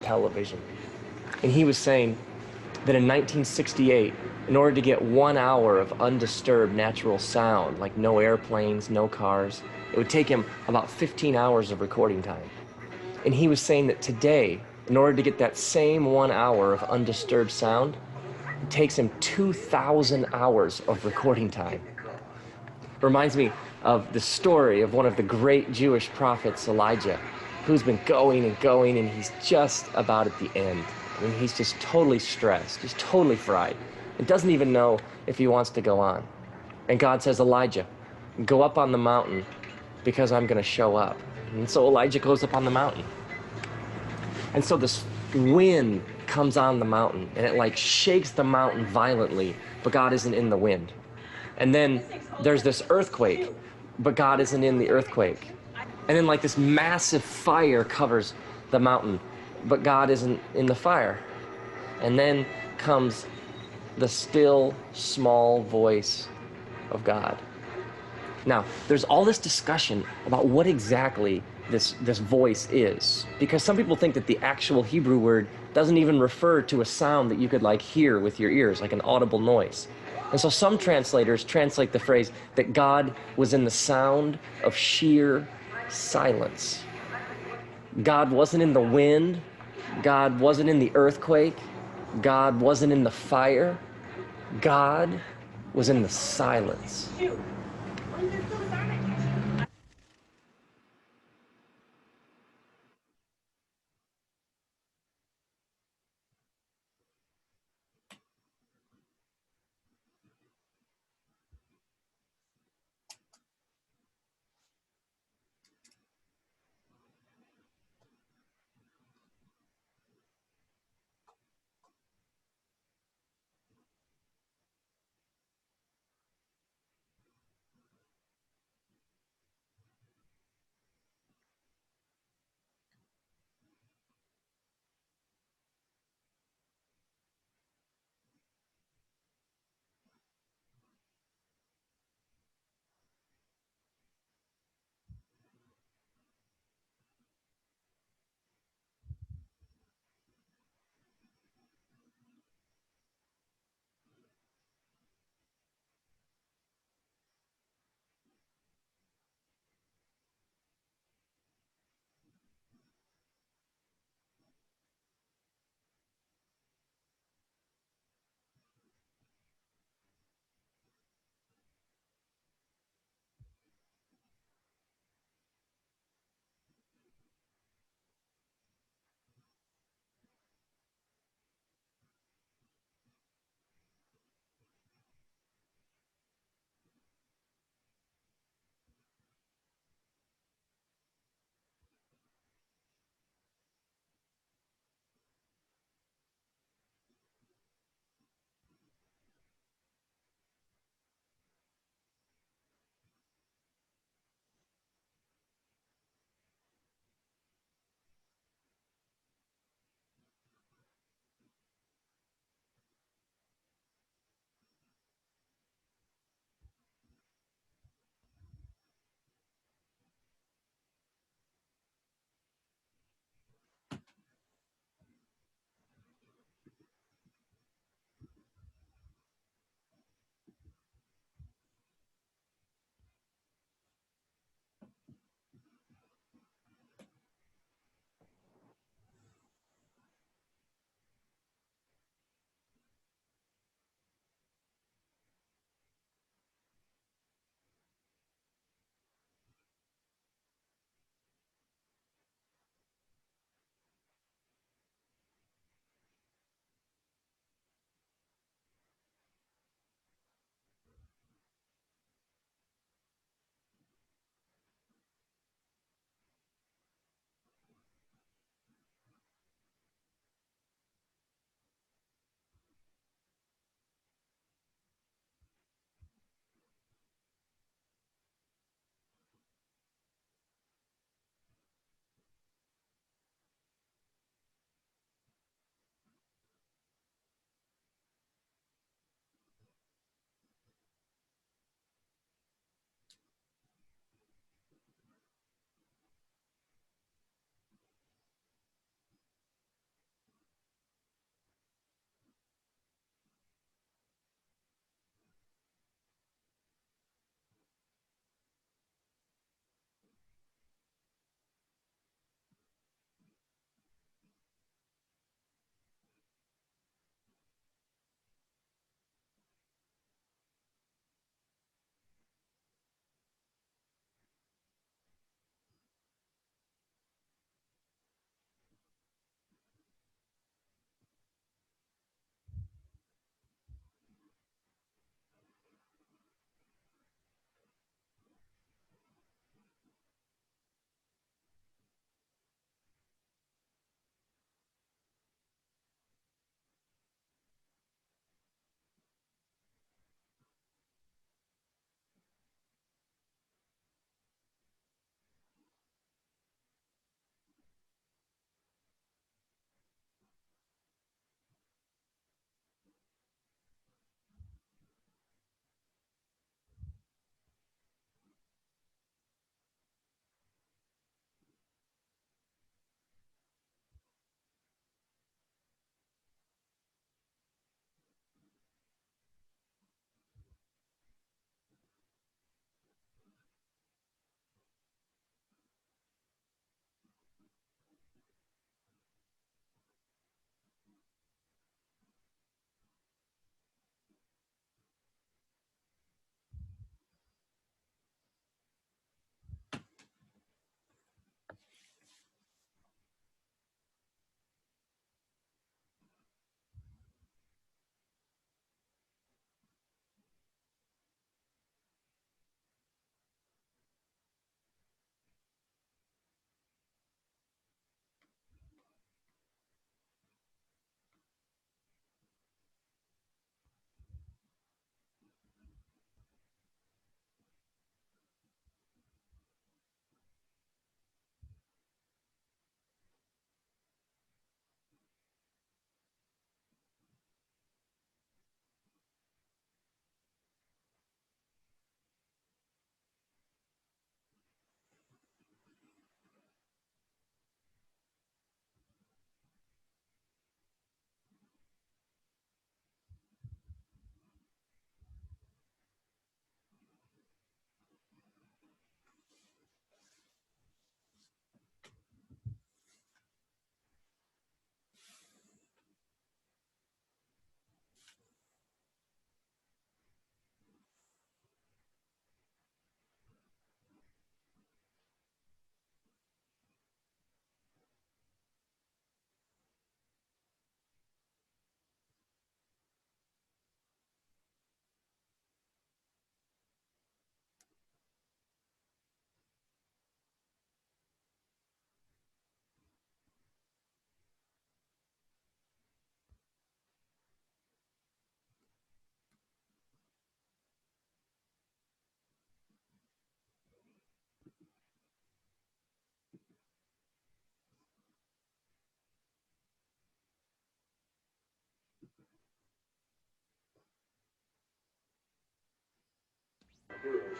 television. And he was saying that in 1968, in order to get 1 hour of undisturbed natural sound, like no airplanes, no cars, it would take him about 15 hours of recording time. And he was saying that today, in order to get that same 1 hour of undisturbed sound, it takes him 2,000 hours of recording time. It reminds me of the story of one of the great Jewish prophets, Elijah, who's been going and going, and he's just about at the end. I mean, he's just totally stressed, just totally fried, and doesn't even know if he wants to go on. And God says, Elijah, go up on the mountain because I'm going to show up. And so Elijah goes up on the mountain. And so this wind comes on the mountain, and it like shakes the mountain violently, but God isn't in the wind. And then there's this earthquake, but God isn't in the earthquake. And then like this massive fire covers the mountain, but God isn't in the fire. And then comes the still, small voice of God. Now, there's all this discussion about what exactly this voice is, because some people think that the actual Hebrew word doesn't even refer to a sound that you could like hear with your ears, like an audible noise. And so some translators translate the phrase that God was in the sound of sheer silence. God wasn't in the wind, God wasn't in the earthquake, God wasn't in the fire, God was in the silence.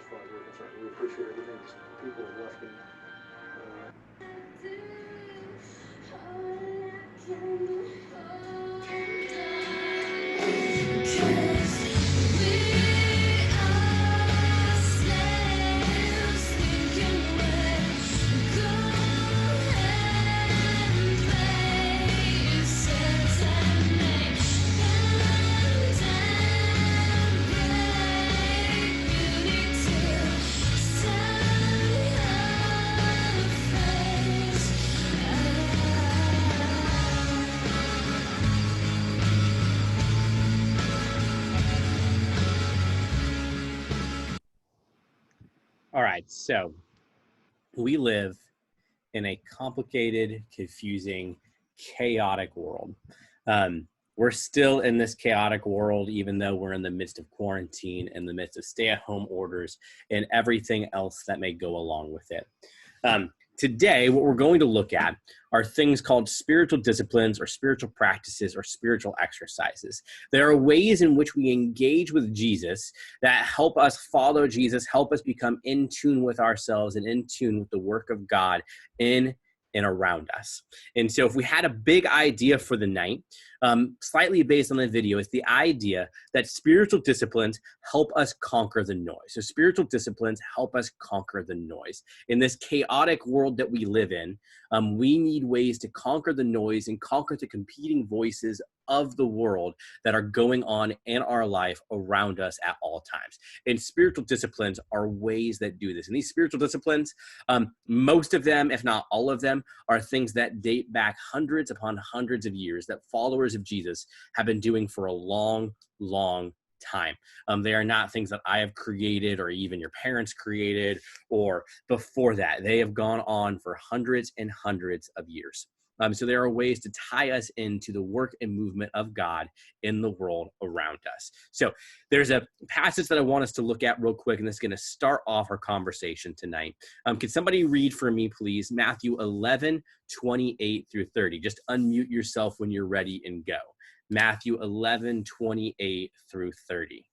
felt very different. We appreciate everything people have left. And All right, so we live in a complicated, confusing, chaotic world. We're still in this chaotic world, even though we're in the midst of quarantine, in the midst of stay-at-home orders, and everything else that may go along with it. Today, what we're going to look at are things called spiritual disciplines or spiritual practices or spiritual exercises. There are ways in which we engage with Jesus that help us follow Jesus, help us become in tune with ourselves and in tune with the work of God in and around us. And so if we had a big idea for the night, slightly based on the video, is the idea that spiritual disciplines help us conquer the noise. So spiritual disciplines help us conquer the noise. In this chaotic world that we live in, we need ways to conquer the noise and conquer the competing voices of the world that are going on in our life around us at all times. And spiritual disciplines are ways that do this. And these spiritual disciplines, most of them, if not all of them, are things that date back hundreds upon hundreds of years that followers of Jesus have been doing for a long, long time. They are not things that I have created or even your parents created or before that. They have gone on for hundreds and hundreds of years. So there are ways to tie us into the work and movement of God in the world around us. So there's a passage that I want us to look at real quick, and this is going to start off our conversation tonight. Can somebody read for me, please, Matthew 11:28-30? Just unmute yourself when you're ready and go. Matthew 11:28-30.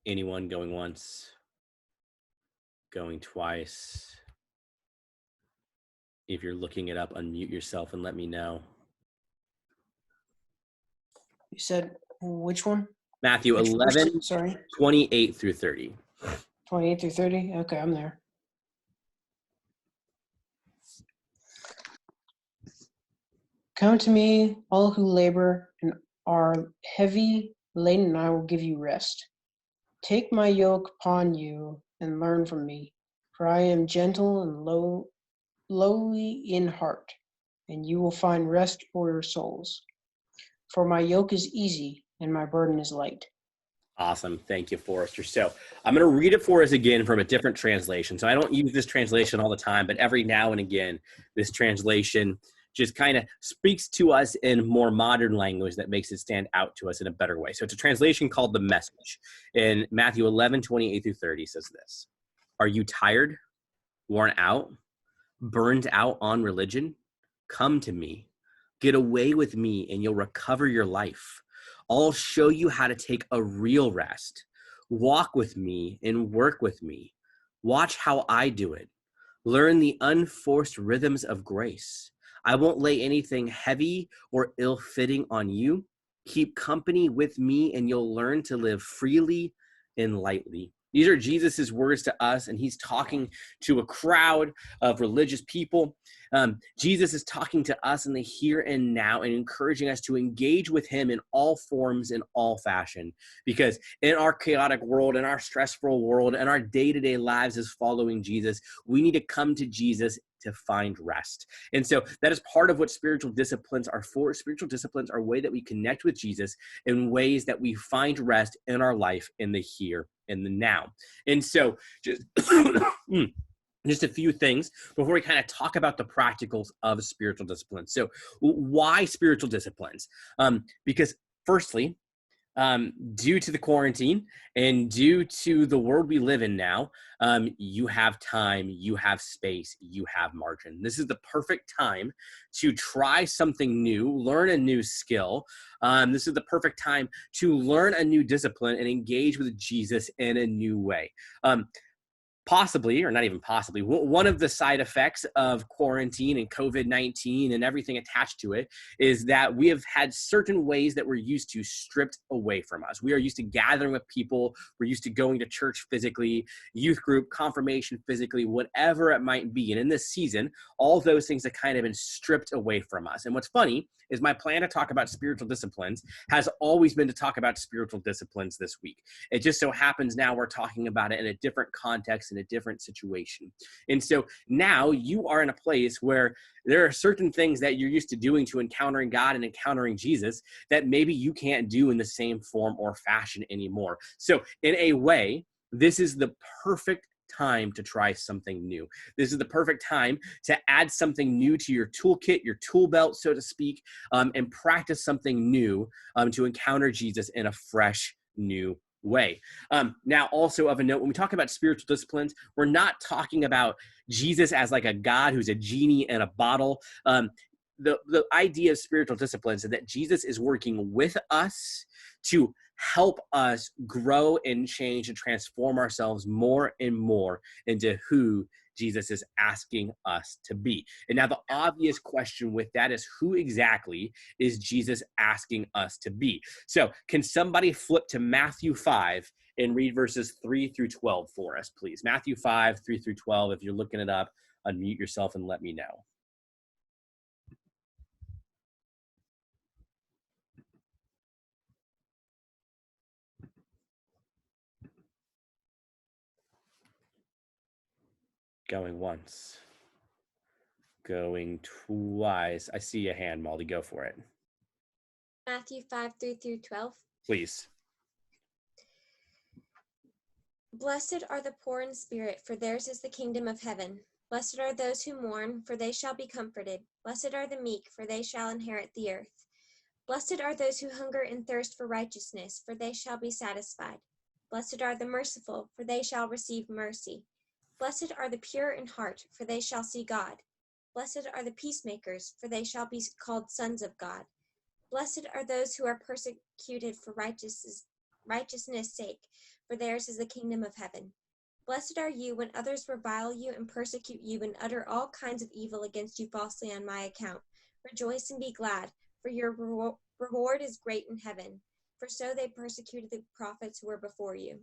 Anyone going once? Going twice? If you're looking it up, unmute yourself and let me know. You said which one? Matthew 11, sorry. 28-30. 28-30? Okay, I'm there. Come to me, all who labor and are heavy laden, and I will give you rest. Take my yoke upon you and learn from me, for I am gentle and lowly in heart, and you will find rest for your souls. For my yoke is easy and my burden is light. Awesome. Thank you, Forrester. So I'm going to read it for us again from a different translation. So I don't use this translation all the time, but every now and again, this translation just kind of speaks to us in more modern language that makes it stand out to us in a better way. So it's a translation called The Message. In Matthew 11:28-30 says this: Are you tired, worn out, burned out on religion? Come to me. Get away with me and you'll recover your life. I'll show you how to take a real rest. Walk with me and work with me. Watch how I do it. Learn the unforced rhythms of grace. I won't lay anything heavy or ill-fitting on you. Keep company with me and you'll learn to live freely and lightly. These are Jesus's words to us, and he's talking to a crowd of religious people. Jesus is talking to us in the here and now and encouraging us to engage with him in all forms, in all fashion. Because in our chaotic world, in our stressful world, in our day-to-day lives as following Jesus, we need to come to Jesus to find rest. And so that is part of what spiritual disciplines are for. Spiritual disciplines are a way that we connect with Jesus in ways that we find rest in our life in the here and the now. And so just Just a few things before we kind of talk about the practicals of spiritual disciplines. So why spiritual disciplines? Because firstly, due to the quarantine and due to the world we live in now, you have time, you have space, you have margin. This is the perfect time to try something new, learn a new skill. This is the perfect time to learn a new discipline and engage with Jesus in a new way. Possibly, or not even possibly, one of the side effects of quarantine and COVID-19 and everything attached to it is that we have had certain ways that we're used to stripped away from us. We are used to gathering with people. We're used to going to church physically, youth group, confirmation physically, whatever it might be. And in this season, all those things have kind of been stripped away from us. And what's funny is my plan to talk about spiritual disciplines has always been to talk about spiritual disciplines this week. It just so happens now we're talking about it in a different context, in a different situation. And so now you are in a place where there are certain things that you're used to doing to encountering God and encountering Jesus that maybe you can't do in the same form or fashion anymore. So in a way, this is the perfect time to try something new. This is the perfect time to add something new to your toolkit, your tool belt, so to speak, and practice something new to encounter Jesus in a fresh, new way. Now, also of a note, when we talk about spiritual disciplines, we're not talking about Jesus as like a God who's a genie in a bottle. The idea of spiritual disciplines is that Jesus is working with us to help us grow and change and transform ourselves more and more into who Jesus is asking us to be. And now the obvious question with that is, who exactly is Jesus asking us to be? So can somebody flip to Matthew 5 and read verses 3 through 12 for us, please? Matthew 5, 3 through 12. If you're looking it up, unmute yourself and let me know. Going once. Going twice. I see a hand, Molly. Go for it. Matthew 5, 3 through 12. Please. Blessed are the poor in spirit, for theirs is the kingdom of heaven. Blessed are those who mourn, for they shall be comforted. Blessed are the meek, for they shall inherit the earth. Blessed are those who hunger and thirst for righteousness, for they shall be satisfied. Blessed are the merciful, for they shall receive mercy. Blessed are the pure in heart, for they shall see God. Blessed are the peacemakers, for they shall be called sons of God. Blessed are those who are persecuted for righteousness' sake, for theirs is the kingdom of heaven. Blessed are you when others revile you and persecute you and utter all kinds of evil against you falsely on my account. Rejoice and be glad, for your reward is great in heaven. For so they persecuted the prophets who were before you.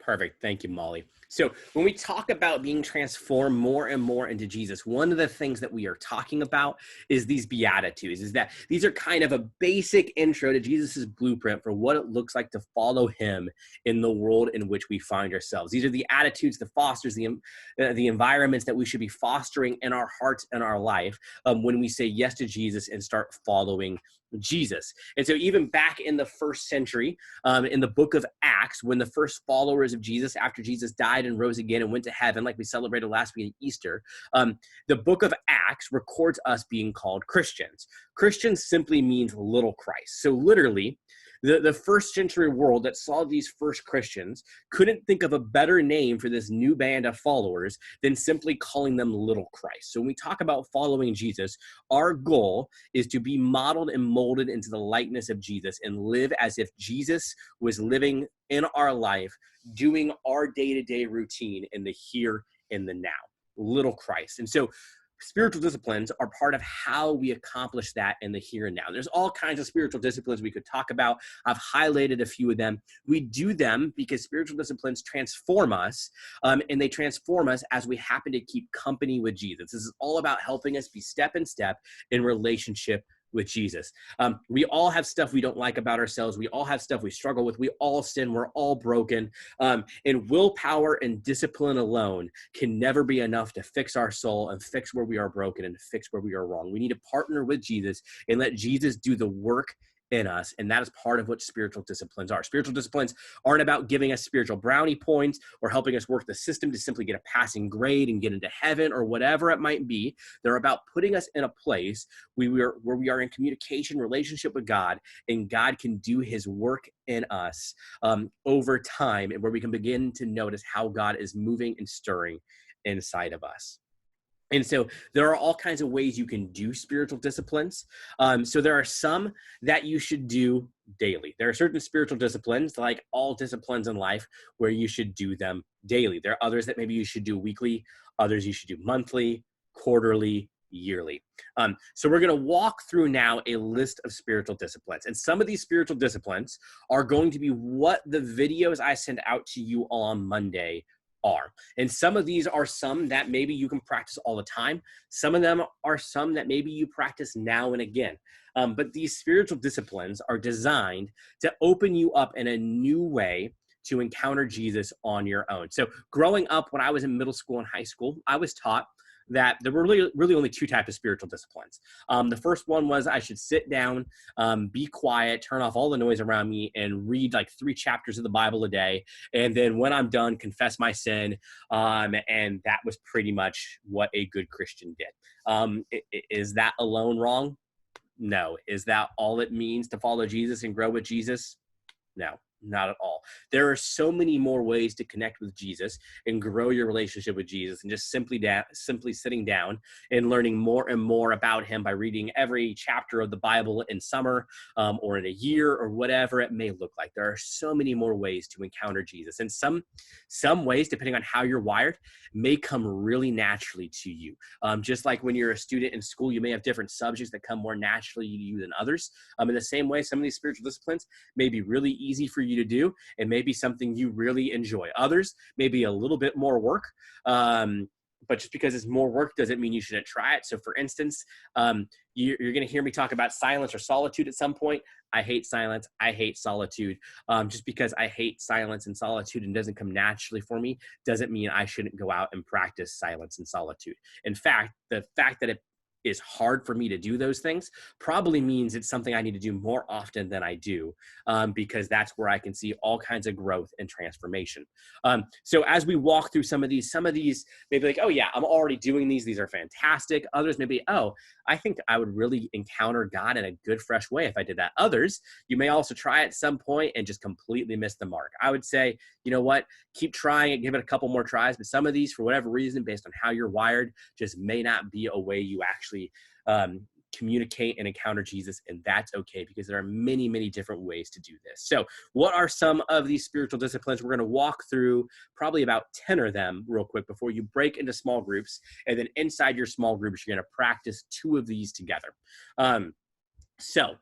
Perfect. Thank you, Molly. So when we talk about being transformed more and more into Jesus, one of the things that we are talking about is these Beatitudes, is that these are kind of a basic intro to Jesus's blueprint for what it looks like to follow him in the world in which we find ourselves. These are the attitudes that fosters the environments that we should be fostering in our hearts and our life when we say yes to Jesus and start following Jesus. And so even back in the first century, in the book of Acts, when the first followers of Jesus, after Jesus died and rose again and went to heaven, like we celebrated last week at Easter, the book of Acts records us being called Christians. Christians simply means little Christ. So literally, the first century world that saw these first Christians couldn't think of a better name for this new band of followers than simply calling them little Christ. So when we talk about following Jesus, our goal is to be modeled and molded into the likeness of Jesus and live as if Jesus was living in our life, doing our day-to-day routine in the here and the now. Little Christ. And so spiritual disciplines are part of how we accomplish that in the here and now. There's all kinds of spiritual disciplines we could talk about. I've highlighted a few of them. We do them because spiritual disciplines transform us, and they transform us as we happen to keep company with Jesus. This is all about helping us be step in step in relationship with Jesus. We all have stuff we don't like about ourselves. We all have stuff we struggle with. We all sin. We're all broken. And willpower and discipline alone can never be enough to fix our soul and fix where we are broken and fix where we are wrong. We need to partner with Jesus and let Jesus do the work in us. And that is part of what spiritual disciplines are. Spiritual disciplines aren't about giving us spiritual brownie points or helping us work the system to simply get a passing grade and get into heaven or whatever it might be. They're about putting us in a place where we are in communication, relationship with God, and God can do his work in us over time, and where we can begin to notice how God is moving and stirring inside of us. And so there are all kinds of ways you can do spiritual disciplines. So there are some that you should do daily. There are certain spiritual disciplines, like all disciplines in life, where you should do them daily. There are others that maybe you should do weekly, others you should do monthly, quarterly, yearly. So we're going to walk through now a list of spiritual disciplines. And some of these spiritual disciplines are going to be what the videos I send out to you on Monday are. And some of these are some that maybe you can practice all the time. Some of them are some that maybe you practice now and again. But these spiritual disciplines are designed to open you up in a new way to encounter Jesus on your own. So growing up, when I was in middle school and high school, I was taught that there were really only two types of spiritual disciplines. The first one was I should sit down, be quiet, turn off all the noise around me, and read like 3 chapters of the Bible a day. And then when I'm done, confess my sin. And that was pretty much what a good Christian did. Is that alone wrong? No. Is that all it means to follow Jesus and grow with Jesus? No. Not at all. There are so many more ways to connect with Jesus and grow your relationship with Jesus, and just simply sitting down and learning more and more about him by reading every chapter of the Bible in summer or in a year or whatever it may look like. There are so many more ways to encounter Jesus, and some ways, depending on how you're wired, may come really naturally to you. Just like when you're a student in school, you may have different subjects that come more naturally to you than others. In the same way, some of these spiritual disciplines may be really easy for you to do, and maybe something you really enjoy. Others may be a little bit more work, but just because it's more work doesn't mean you shouldn't try it. So for instance, you're going to hear me talk about silence or solitude at some point. I hate silence. I hate solitude. Just because I hate silence and solitude and doesn't come naturally for me doesn't mean I shouldn't go out and practice silence and solitude. In fact, the fact that it is hard for me to do those things probably means it's something I need to do more often than I do, because that's where I can see all kinds of growth and transformation. So as we walk through some of these maybe like, oh yeah, I'm already doing these are fantastic. Others maybe, oh, I think I would really encounter God in a good, fresh way if I did that. Others, you may also try at some point and just completely miss the mark. I would say, you know what, keep trying it, give it a couple more tries, but some of these, for whatever reason, based on how you're wired, just may not be a way you actually communicate and encounter Jesus, and that's okay, because there are many, many different ways to do this. So what are some of these spiritual disciplines? We're going to walk through probably about 10 of them real quick before you break into small groups, and then inside your small groups, you're going to practice 2 of these together. So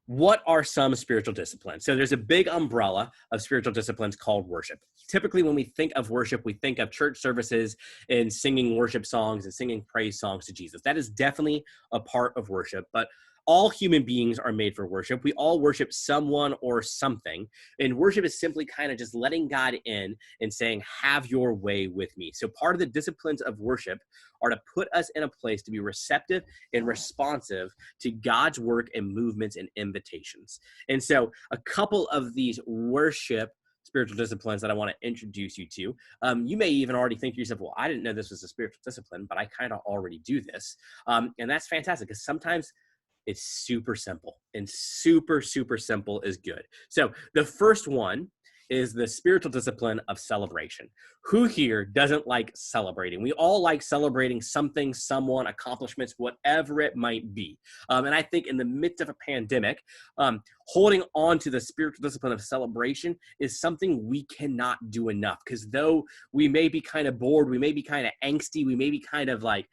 what are some spiritual disciplines? So there's a big umbrella of spiritual disciplines called worship. Typically, when we think of worship, we think of church services and singing worship songs and singing praise songs to Jesus. That is definitely a part of worship, but all human beings are made for worship. We all worship someone or something. And worship is simply kind of just letting God in and saying, have your way with me. So part of the disciplines of worship are to put us in a place to be receptive and responsive to God's work and movements and invitations. And so a couple of these worship spiritual disciplines that I want to introduce you to. You may even already think to yourself, well, I didn't know this was a spiritual discipline, but I kind of already do this. And that's fantastic, because sometimes it's super simple, and super, super simple is good. So the first one is the spiritual discipline of celebration. Who here doesn't like celebrating? We all like celebrating something, someone, accomplishments, whatever it might be. And I think in the midst of a pandemic, holding on to the spiritual discipline of celebration is something we cannot do enough, because though we may be kind of bored, we may be kind of angsty, we may be kind of like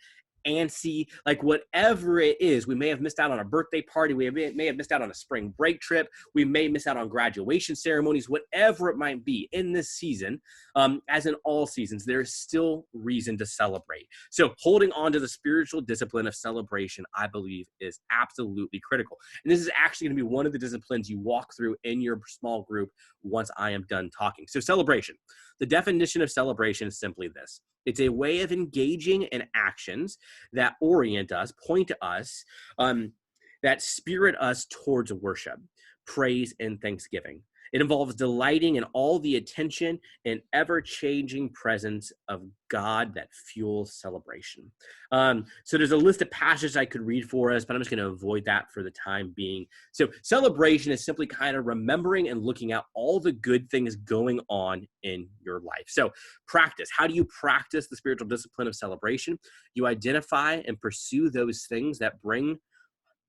antsy, like whatever it is, we may have missed out on a birthday party, we may have missed out on a spring break trip, we may miss out on graduation ceremonies, whatever it might be in this season, as in all seasons, there is still reason to celebrate. So holding on to the spiritual discipline of celebration, I believe, is absolutely critical. And this is actually going to be one of the disciplines you walk through in your small group once I am done talking. So celebration. The definition of celebration is simply this. It's a way of engaging in actions that orient us, point to us, that spirit us towards worship, praise, and thanksgiving. It involves delighting in all the attention and ever-changing presence of God that fuels celebration. So there's a list of passages I could read for us, but I'm just going to avoid that for the time being. So celebration is simply kind of remembering and looking at all the good things going on in your life. So practice. How do you practice the spiritual discipline of celebration? You identify and pursue those things that bring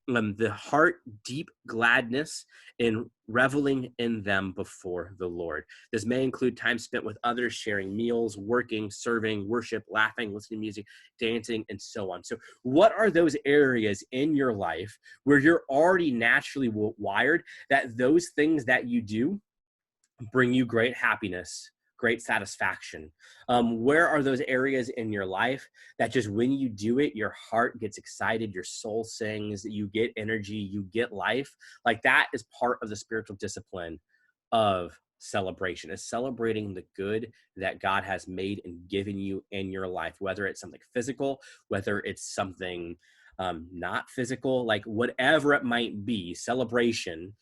the heart deep gladness in reveling in them before the Lord. This may include time spent with others, sharing meals, working, serving, worship, laughing, listening to music, dancing, and so on. So what are those areas in your life where you're already naturally wired that those things that you do bring you great happiness, great satisfaction? Where are those areas in your life that just when you do it, your heart gets excited, your soul sings, you get energy, you get life? Like that is part of the spiritual discipline of celebration, is celebrating the good that God has made and given you in your life, whether it's something physical, whether it's something not physical, like whatever it might be. Celebration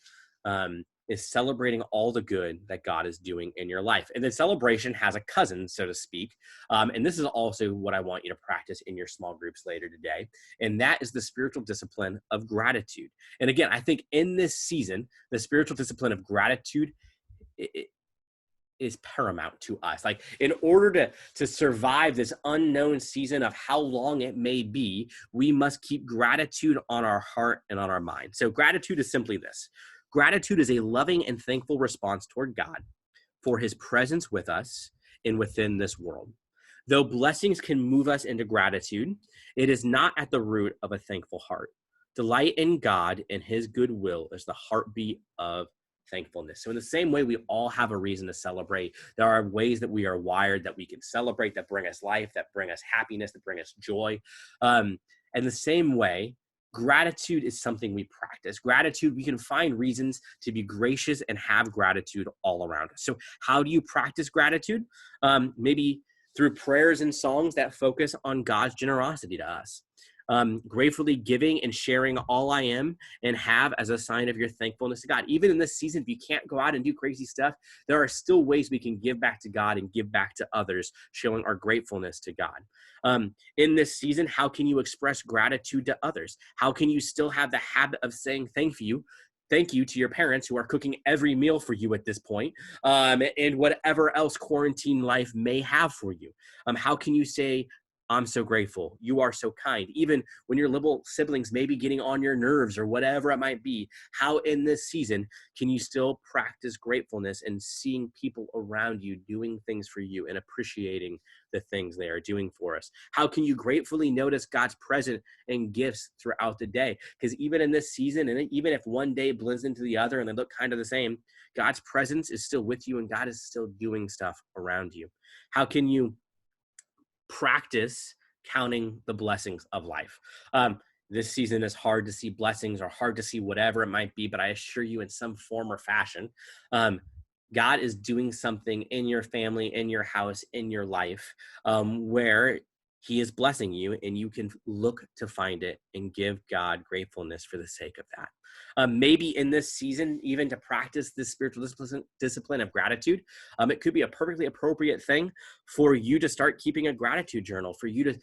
is celebrating all the good that God is doing in your life. And then celebration has a cousin, so to speak. And this is also what I want you to practice in your small groups later today. And that is the spiritual discipline of gratitude. And again, I think in this season, the spiritual discipline of gratitude is paramount to us. Like in order to survive this unknown season of how long it may be, we must keep gratitude on our heart and on our mind. So gratitude is simply this. Gratitude is a loving and thankful response toward God for his presence with us and within this world. Though blessings can move us into gratitude, it is not at the root of a thankful heart. Delight in God and his goodwill is the heartbeat of thankfulness. So in the same way, we all have a reason to celebrate. There are ways that we are wired that we can celebrate, that bring us life, that bring us happiness, that bring us joy. And the same way, gratitude is something we practice. Gratitude, we can find reasons to be gracious and have gratitude all around us. So how do you practice gratitude? Maybe through prayers and songs that focus on God's generosity to us. Gratefully giving and sharing all I am and have as a sign of your thankfulness to God. Even in this season, if you can't go out and do crazy stuff, there are still ways we can give back to God and give back to others, showing our gratefulness to God. In this season, how can you express gratitude to others? How can you still have the habit of saying thank you to your parents who are cooking every meal for you at this point, and whatever else quarantine life may have for you? How can you say, I'm so grateful, you are so kind, even when your little siblings may be getting on your nerves or whatever it might be? How in this season can you still practice gratefulness and seeing people around you doing things for you and appreciating the things they are doing for us? How can you gratefully notice God's presence and gifts throughout the day? Because even in this season, and even if one day blends into the other and they look kind of the same, God's presence is still with you and God is still doing stuff around you. How can you practice counting the blessings of life? This season is hard to see blessings or hard to see whatever it might be, but I assure you in some form or fashion, God is doing something in your family, in your house, in your life, where he is blessing you, and you can look to find it and give God gratefulness for the sake of that. Maybe in this season, even to practice this spiritual discipline of gratitude, it could be a perfectly appropriate thing for you to start keeping a gratitude journal, for you to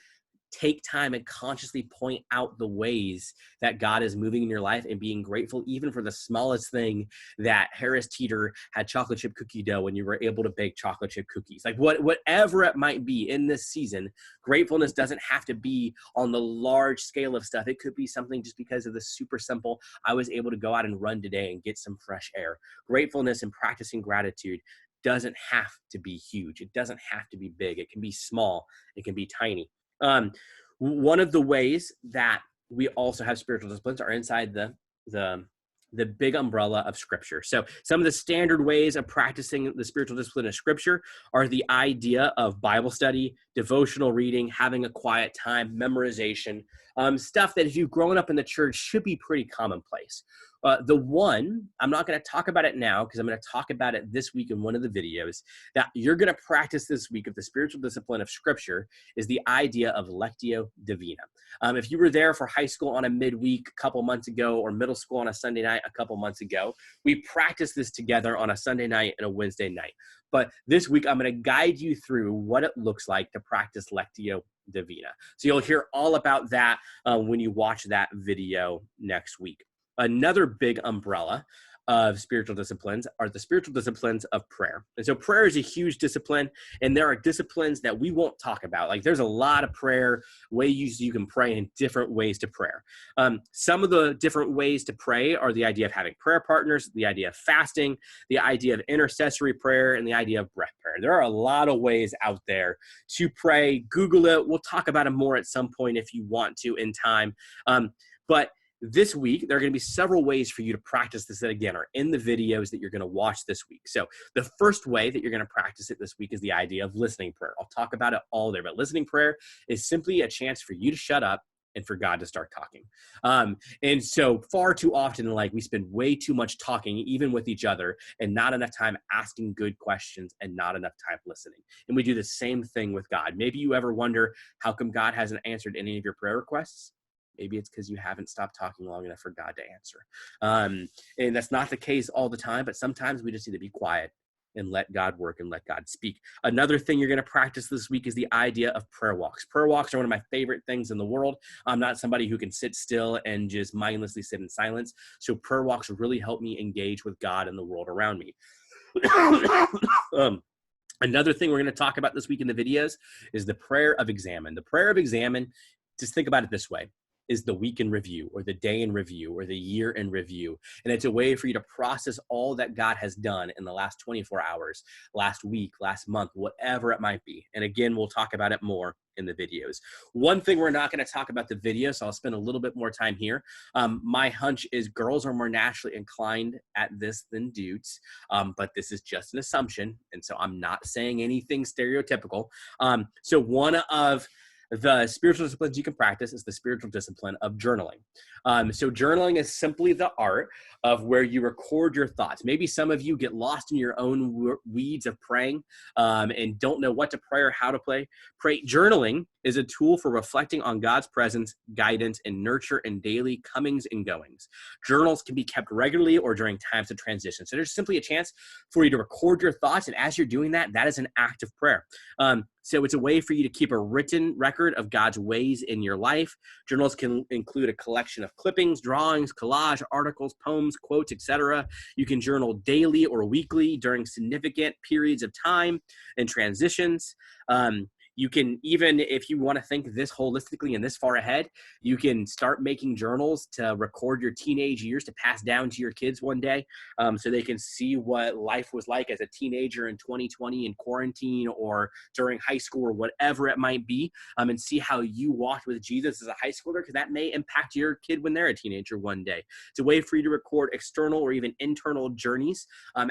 take time and consciously point out the ways that God is moving in your life and being grateful even for the smallest thing, that Harris Teeter had chocolate chip cookie dough and you were able to bake chocolate chip cookies. Like whatever it might be in this season, gratefulness doesn't have to be on the large scale of stuff. It could be something just because of the super simple, I was able to go out and run today and get some fresh air. Gratefulness and practicing gratitude doesn't have to be huge. It doesn't have to be big. It can be small. It can be tiny. One of the ways that we also have spiritual disciplines are inside the big umbrella of Scripture. So some of the standard ways of practicing the spiritual discipline of Scripture are the idea of Bible study, devotional reading, having a quiet time, memorization, stuff that if you've grown up in the church should be pretty commonplace. The one, I'm not going to talk about it now because I'm going to talk about it this week in one of the videos that you're going to practice this week of the spiritual discipline of Scripture is the idea of Lectio Divina. If you were there for high school on a midweek a couple months ago or middle school on a Sunday night a couple months ago, we practiced this together on a Sunday night and a Wednesday night. But this week, I'm going to guide you through what it looks like to practice Lectio Divina. So you'll hear all about that when you watch that video next week. Another big umbrella of spiritual disciplines are the spiritual disciplines of prayer. And so prayer is a huge discipline, and there are disciplines that we won't talk about. Like there's a lot of prayer ways you can pray and different ways to prayer. Some of the different ways to pray are the idea of having prayer partners, the idea of fasting, the idea of intercessory prayer, and the idea of breath prayer. There are a lot of ways out there to pray. Google it. We'll talk about it more at some point if you want to in time. But this week, there are going to be several ways for you to practice this that, again, are in the videos that you're going to watch this week. So the first way that you're going to practice it this week is the idea of listening prayer. I'll talk about it all there, but listening prayer is simply a chance for you to shut up and for God to start talking. And so far too often, like we spend way too much talking, even with each other, and not enough time asking good questions and not enough time listening. And we do the same thing with God. Maybe you ever wonder, how come God hasn't answered any of your prayer requests? Maybe it's because you haven't stopped talking long enough for God to answer. And that's not the case all the time, but sometimes we just need to be quiet and let God work and let God speak. Another thing you're going to practice this week is the idea of prayer walks. Prayer walks are one of my favorite things in the world. I'm not somebody who can sit still and just mindlessly sit in silence. So prayer walks really help me engage with God and the world around me. Another thing we're going to talk about this week in the videos is the prayer of examine. The prayer of examine, just think about it this way, is the week in review or the day in review or the year in review. And it's a way for you to process all that God has done in the last 24 hours, last week, last month, whatever it might be. And again, we'll talk about it more in the videos. One thing we're not going to talk about the video, so I'll spend a little bit more time here. My hunch is girls are more naturally inclined at this than dudes, but this is just an assumption. And so I'm not saying anything stereotypical. So one of the spiritual disciplines you can practice is the spiritual discipline of journaling. So journaling is simply the art of where you record your thoughts. Maybe some of you get lost in your own weeds of praying and don't know what to pray or how to pray. Journaling is a tool for reflecting on God's presence, guidance, and nurture in daily comings and goings. Journals can be kept regularly or during times of transition. So there's simply a chance for you to record your thoughts, and as you're doing that, that is an act of prayer. So it's a way for you to keep a written record of God's ways in your life. Journals can include a collection of clippings, drawings, collage, articles, poems, quotes, etc. You can journal daily or weekly during significant periods of time and transitions. You can, even if you want to think this holistically and this far ahead, you can start making journals to record your teenage years to pass down to your kids one day, so they can see what life was like as a teenager in 2020 in quarantine or during high school or whatever it might be, and see how you walked with Jesus as a high schooler, because that may impact your kid when they're a teenager one day. It's a way for you to record external or even internal journeys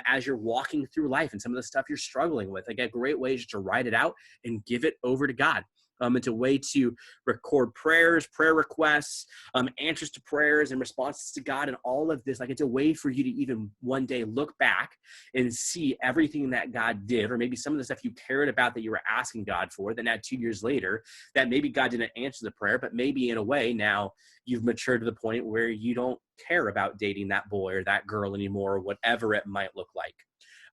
as you're walking through life and some of the stuff you're struggling with. Like a great way is to write it out and give it over to God. It's a way to record prayers, prayer requests, answers to prayers and responses to God, and all of this. Like, it's a way for you to even one day look back and see everything that God did, or maybe some of the stuff you cared about that you were asking God for, that now 2 years later, that maybe God didn't answer the prayer, but maybe in a way now you've matured to the point where you don't care about dating that boy or that girl anymore, or whatever it might look like.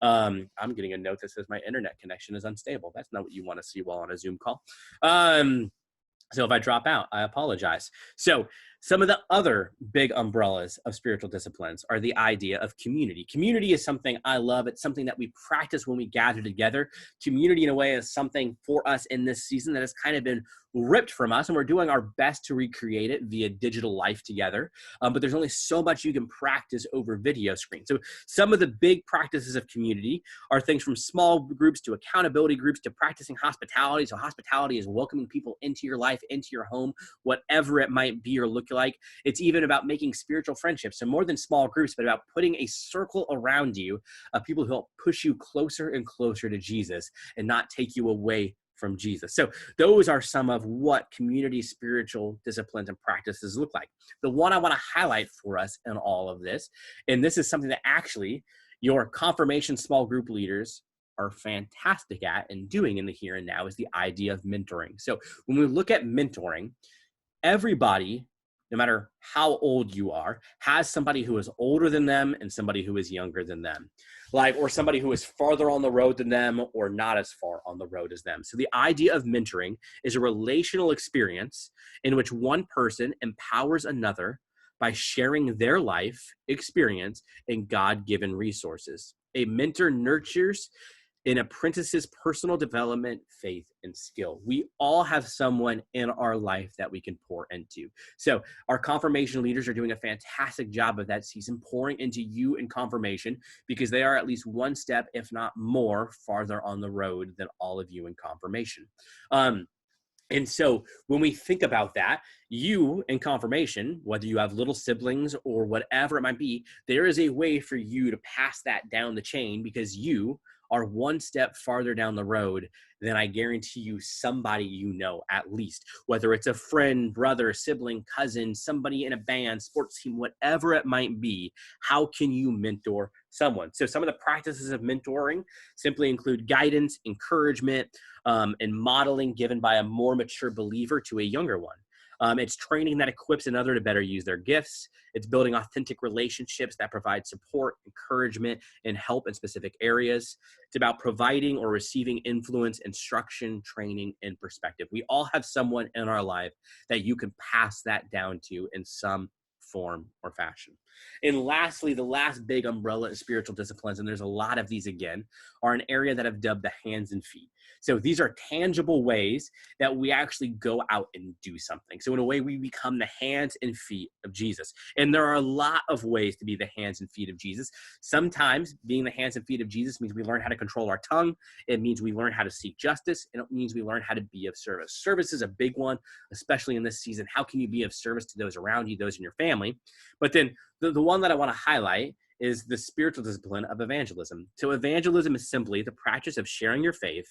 I'm getting a note that says my internet connection is unstable. That's not what you want to see while on a Zoom call. So if I drop out, I apologize. So some of the other big umbrellas of spiritual disciplines are the idea of community. Community is something I love. It's something that we practice when we gather together. Community, in a way, is something for us in this season that has kind of been ripped from us, and we're doing our best to recreate it via digital life together. But there's only so much you can practice over video screen. So some of the big practices of community are things from small groups to accountability groups to practicing hospitality. So hospitality is welcoming people into your life, into your home, whatever it might be or look like. It's even about making spiritual friendships. So more than small groups, but about putting a circle around you of people who help push you closer and closer to Jesus and not take you away from Jesus. So those are some of what community spiritual disciplines and practices look like. The one I want to highlight for us in all of this, and this is something that actually your confirmation small group leaders are fantastic at and doing in the here and now, is the idea of mentoring. So when we look at mentoring, everybody, no matter how old you are, has somebody who is older than them and somebody who is younger than them, like, or somebody who is farther on the road than them or not as far on the road as them. So the idea of mentoring is a relational experience in which one person empowers another by sharing their life experience and God-given resources. A mentor nurtures an apprentice's personal development, faith, and skill. We all have someone in our life that we can pour into. So our confirmation leaders are doing a fantastic job of that season, pouring into you in confirmation, because they are at least one step, if not more, farther on the road than all of you in confirmation. And so when we think about that, you in confirmation, whether you have little siblings or whatever it might be, there is a way for you to pass that down the chain, because you are one step farther down the road than, I guarantee you, somebody you know, at least, whether it's a friend, brother, sibling, cousin, somebody in a band, sports team, whatever it might be. How can you mentor someone? So some of the practices of mentoring simply include guidance, encouragement, and modeling given by a more mature believer to a younger one. It's training that equips another to better use their gifts. It's building authentic relationships that provide support, encouragement, and help in specific areas. It's about providing or receiving influence, instruction, training, and perspective. We all have someone in our life that you can pass that down to in some form or fashion. And lastly, the last big umbrella in spiritual disciplines, and there's a lot of these again, are an area that I've dubbed the hands and feet. So these are tangible ways that we actually go out and do something. So in a way, we become the hands and feet of Jesus. And there are a lot of ways to be the hands and feet of Jesus. Sometimes being the hands and feet of Jesus means we learn how to control our tongue. It means we learn how to seek justice. And it means we learn how to be of service. Service is a big one, especially in this season. How can you be of service to those around you, those in your family? But then the one that I want to highlight is the spiritual discipline of evangelism. So evangelism is simply the practice of sharing your faith,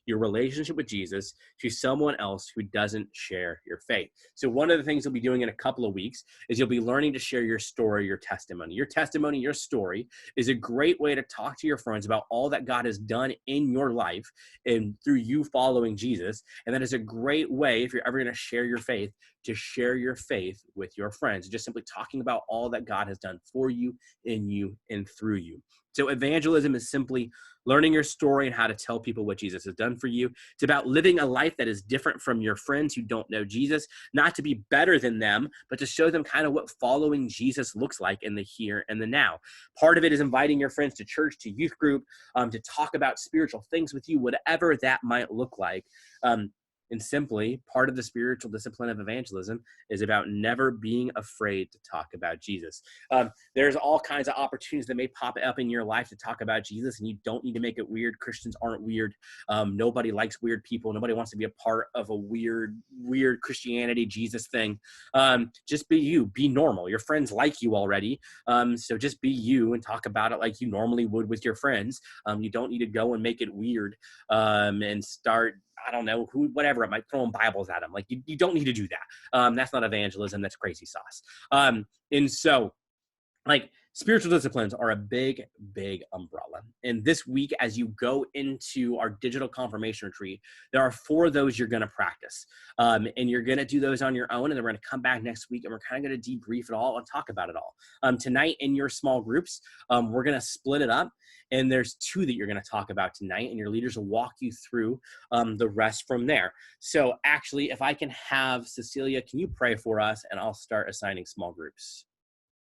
your relationship with Jesus, to someone else who doesn't share your faith. So one of the things you'll be doing in a couple of weeks is you'll be learning to share your story, your testimony. Your testimony, your story is a great way to talk to your friends about all that God has done in your life and through you following Jesus. And that is a great way, if you're ever going to share your faith, to share your faith with your friends, just simply talking about all that God has done for you, in you, and through you. So evangelism is simply learning your story and how to tell people what Jesus has done for you. It's about living a life that is different from your friends who don't know Jesus, not to be better than them, but to show them kind of what following Jesus looks like in the here and the now. Part of it is inviting your friends to church, to youth group, to talk about spiritual things with you, whatever that might look like. And simply, part of the spiritual discipline of evangelism is about never being afraid to talk about Jesus. There's all kinds of opportunities that may pop up in your life to talk about Jesus, and you don't need to make it weird. Christians aren't weird. Nobody likes weird people. Nobody wants to be a part of a weird Christianity, Jesus thing. Just be you. Be normal. Your friends like you already. So just be you and talk about it like you normally would with your friends. You don't need to go and make it weird and start, I don't know, whatever it might, throwing Bibles at them. Like you don't need to do that. That's not evangelism. That's crazy sauce. And so, like, spiritual disciplines are a big, big umbrella. And this week, as you go into our digital confirmation retreat, there are 4 of those you're going to practice. And you're going to do those on your own. And then we're going to come back next week and we're kind of going to debrief it all and talk about it all. Tonight in your small groups, we're going to split it up. And there's 2 that you're going to talk about tonight. And your leaders will walk you through the rest from there. So actually, if I can have Cecilia, can you pray for us? And I'll start assigning small groups.